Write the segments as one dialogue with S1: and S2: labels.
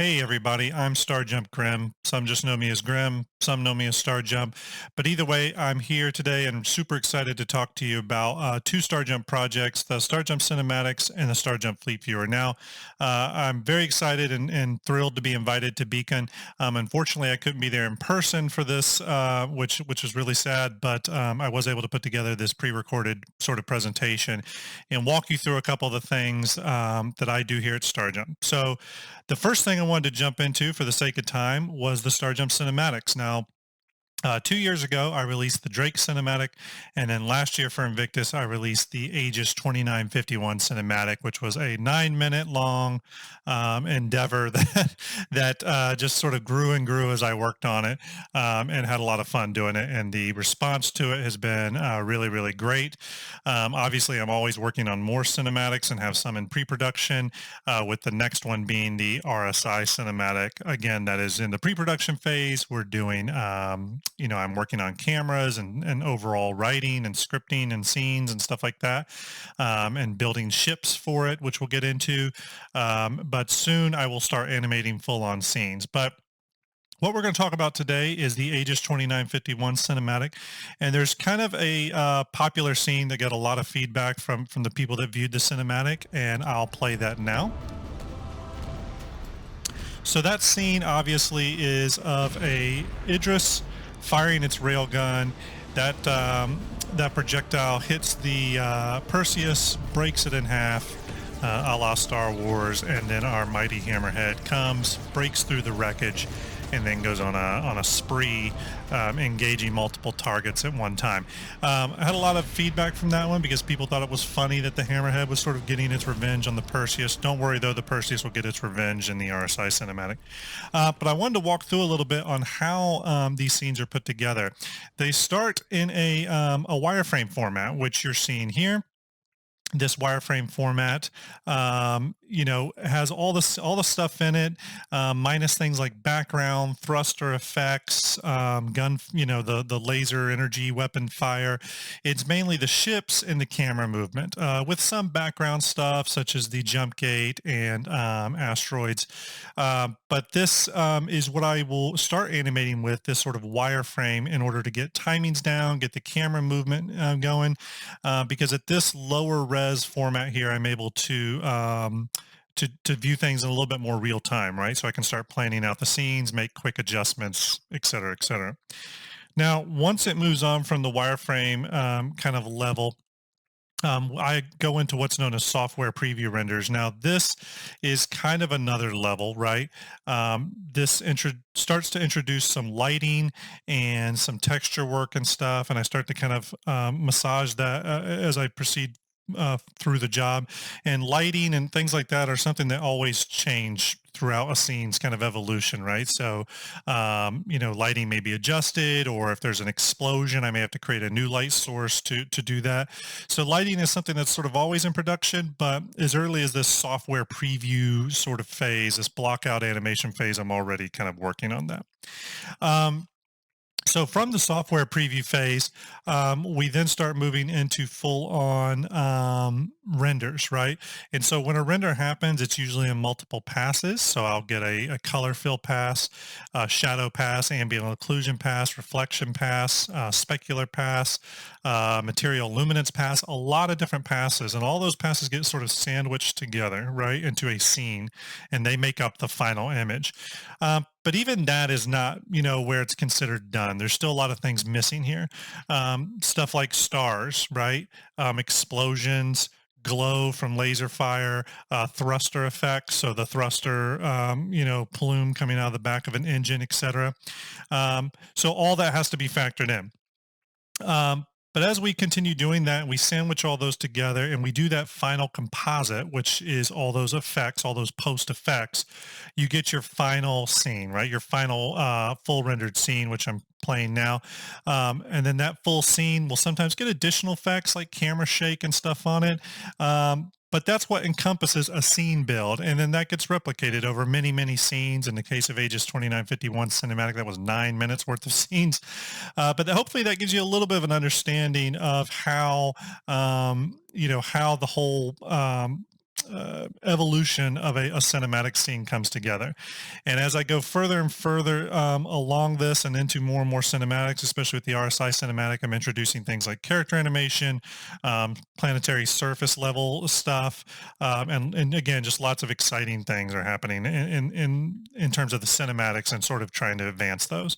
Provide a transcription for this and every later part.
S1: Hey everybody, I'm StarJump Grim. Some just know me as Grim, some know me as StarJump. But either way, I'm here today and I'm super excited to talk to you about two StarJump projects, the StarJump Cinematics and the StarJump Fleet Viewer. Now, I'm very excited and thrilled to be invited to Beacon. Unfortunately, I couldn't be there in person for this, which was really sad, but I was able to put together this pre-recorded sort of presentation and walk you through a couple of the things that I do here at StarJump. So the first thing I wanted to jump into for the sake of time was the StarJump Cinematics. Now, 2 years ago, I released the Drake cinematic, and then last year for Invictus, I released the Aegis 2951 cinematic, which was a 9 minute long endeavor that just sort of grew and grew as I worked on it, and had a lot of fun doing it. And the response to it has been really, really great. Obviously, I'm always working on more cinematics and have some in pre-production, with the next one being the RSI cinematic. Again, that is in the pre-production phase. We're doing I'm working on cameras and overall writing and scripting and scenes and stuff like that, and building ships for it, which we'll get into. But soon I will start animating full-on scenes. But what we're going to talk about today is the Aegis 2951 cinematic, and there's kind of a popular scene that got a lot of feedback from the people that viewed the cinematic, and I'll play that now. So that scene obviously is of a Idris firing its railgun. That projectile hits the Perseus, breaks it in half, a la Star Wars, and then our mighty hammerhead comes, breaks through the wreckage, and then goes on a spree, engaging multiple targets at one time. I had a lot of feedback from that one because people thought it was funny that the hammerhead was sort of getting its revenge on the Perseus. Don't worry though, the Perseus will get its revenge in the RSI cinematic. But I wanted to walk through a little bit on how these scenes are put together. They start in a wireframe format, which you're seeing here. This wireframe format, has all the stuff in it, minus things like background, thruster effects, gun, the laser energy weapon fire. It's mainly the ships and the camera movement, with some background stuff such as the jump gate and asteroids. But this is what I will start animating with, this sort of wireframe, in order to get timings down, get the camera movement going, because at this lower res format here, I'm able to view things in a little bit more real time, right? So I can start planning out the scenes, make quick adjustments, et cetera, et cetera. Now, once it moves on from the wireframe kind of level, I go into what's known as software preview renders. Now, this is kind of another level, right? This starts to introduce some lighting and some texture work and stuff, and I start to kind of massage that as I proceed through the job. And lighting and things like that are something that always change throughout a scene's kind of evolution, right? So, lighting may be adjusted, or if there's an explosion, I may have to create a new light source to do that. So lighting is something that's sort of always in production, but as early as this software preview sort of phase, this block out animation phase, I'm already kind of working on that. So from the software preview phase, we then start moving into full-on renders, right? And so when a render happens, it's usually in multiple passes. So I'll get a color fill pass, shadow pass, ambient occlusion pass, reflection pass, specular pass, material luminance pass, a lot of different passes. And all those passes get sort of sandwiched together, right, into a scene, and they make up the final image. But even that is not, where it's considered done. There's still a lot of things missing here. Stuff like stars, right? Explosions, glow from laser fire, thruster effects. So the thruster, plume coming out of the back of an engine, etc. So all that has to be factored in. But as we continue doing that, we sandwich all those together and we do that final composite, which is all those effects, all those post effects. You get your final scene, right? Your final full rendered scene, which I'm playing now. And then that full scene will sometimes get additional effects like camera shake and stuff on it. But that's what encompasses a scene build. And then that gets replicated over many, many scenes. In the case of Aegis 2951 cinematic, that was 9 minutes worth of scenes. But hopefully that gives you a little bit of an understanding of how, how the whole evolution of a cinematic scene comes together. And as I go further and further along this and into more and more cinematics, especially with the RSI cinematic, I'm introducing things like character animation, planetary surface level stuff, and again, just lots of exciting things are happening in terms of the cinematics and sort of trying to advance those.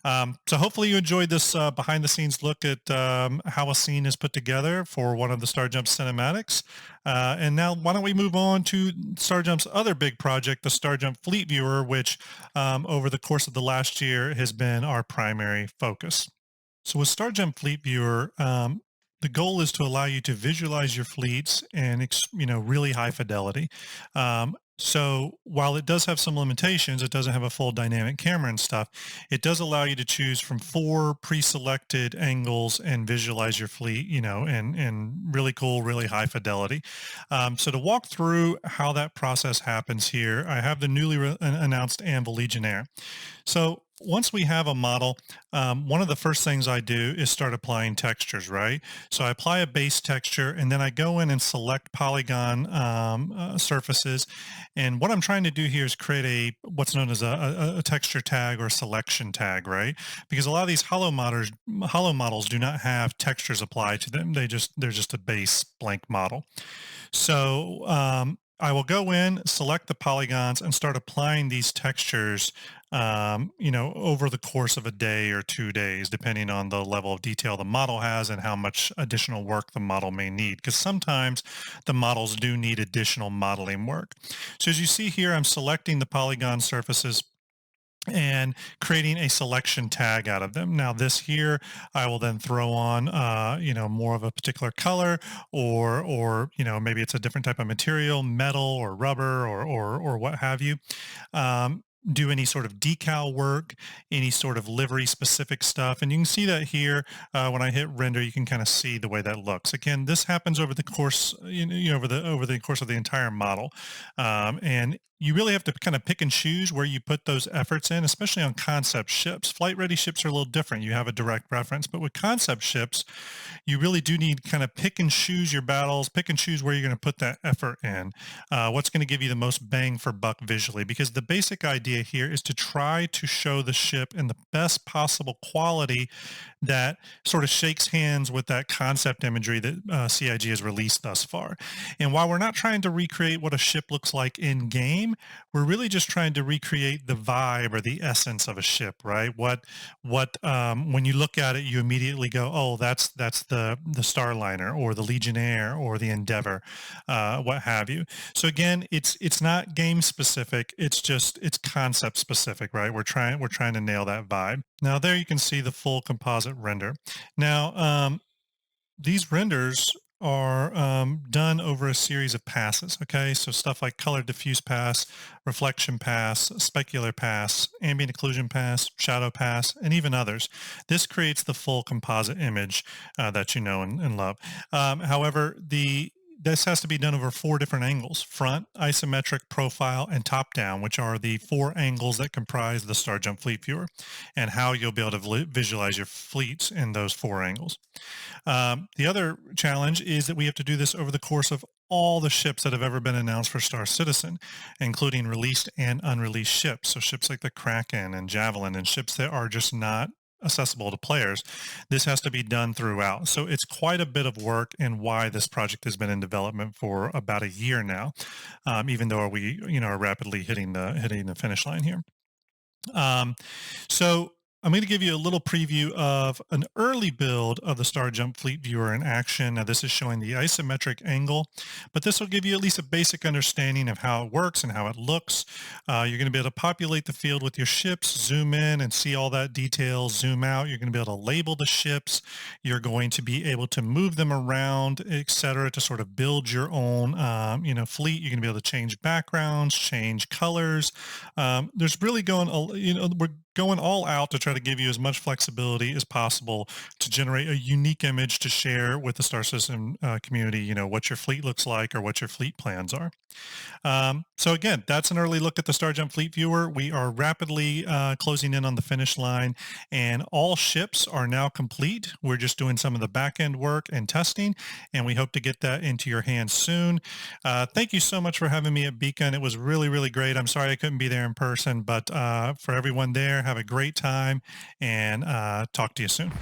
S1: So hopefully you enjoyed this behind the scenes look at how a scene is put together for one of the StarJump cinematics. And now why don't we move on to StarJump's other big project, the StarJump Fleet Viewer, which over the course of the last year has been our primary focus. So with StarJump Fleet Viewer, the goal is to allow you to visualize your fleets and really high fidelity. So while it does have some limitations, it doesn't have a full dynamic camera and stuff. It does allow you to choose from 4 pre-selected angles and visualize your fleet, and really cool, really high fidelity. So to walk through how that process happens here, I have the newly announced Anvil Legionnaire. So once we have a model, one of the first things I do is start applying textures, right? So I apply a base texture and then I go in and select polygon surfaces. And what I'm trying to do here is create what's known as a texture tag or a selection tag, right? Because a lot of these hollow models do not have textures applied to them. They're just a base blank model. So I will go in, select the polygons, and start applying these textures, over the course of a day or 2 days, depending on the level of detail the model has and how much additional work the model may need. Because sometimes the models do need additional modeling work. So as you see here, I'm selecting the polygon surfaces and creating a selection tag out of them. Now this here, I will then throw on, more of a particular color or, maybe it's a different type of material, metal or rubber or what have you. Do any sort of decal work, any sort of livery specific stuff. And you can see that here when I hit render, you can kind of see the way that looks. Again, this happens over the course, over the course of the entire model. And you really have to kind of pick and choose where you put those efforts in, especially on concept ships. Flight ready ships are a little different. You have a direct reference, but with concept ships, you really do need kind of pick and choose your battles, pick and choose where you're going to put that effort in, what's going to give you the most bang for buck visually, because the basic idea here is to try to show the ship in the best possible quality that sort of shakes hands with that concept imagery that CIG has released thus far. And while we're not trying to recreate what a ship looks like in game, we're really just trying to recreate the vibe or the essence of a ship, right? What when you look at it, you immediately go, oh, that's the Starliner or the Legionnaire or the Endeavor, what have you. So again, it's not game specific. It's concept specific, right? We're trying to nail that vibe. Now there you can see the full composite render. Now these renders are done over a series of passes. Okay, so stuff like color diffuse pass, reflection pass, specular pass, ambient occlusion pass, shadow pass, and even others. This creates the full composite image that you know and love. However, this has to be done over 4 different angles: front, isometric, profile, and top down, which are the 4 angles that comprise the StarJump Fleet Viewer, and how you'll be able to visualize your fleets in those 4 angles. The other challenge is that we have to do this over the course of all the ships that have ever been announced for Star Citizen, including released and unreleased ships. So ships like the Kraken and Javelin and ships that are just not accessible to players. This has to be done throughout. So it's quite a bit of work, and why this project has been in development for about a year now, even though we are rapidly hitting the finish line here. So I'm going to give you a little preview of an early build of the StarJump Fleet Viewer in action. Now this is showing the isometric angle, but this will give you at least a basic understanding of how it works and how it looks. You're going to be able to populate the field with your ships, zoom in and see all that detail, zoom out. You're going to be able to label the ships. You're going to be able to move them around, etc., to sort of build your own, fleet. You're going to be able to change backgrounds, change colors. There's really we're going all out to try to give you as much flexibility as possible to generate a unique image to share with the Star System community, what your fleet looks like or what your fleet plans are. So again, that's an early look at the StarJump Fleet Viewer. We are rapidly closing in on the finish line, and all ships are now complete. We're just doing some of the back end work and testing, and we hope to get that into your hands soon. Thank you so much for having me at Beacon. It was really, really great. I'm sorry I couldn't be there in person, but for everyone there, have a great time, and talk to you soon.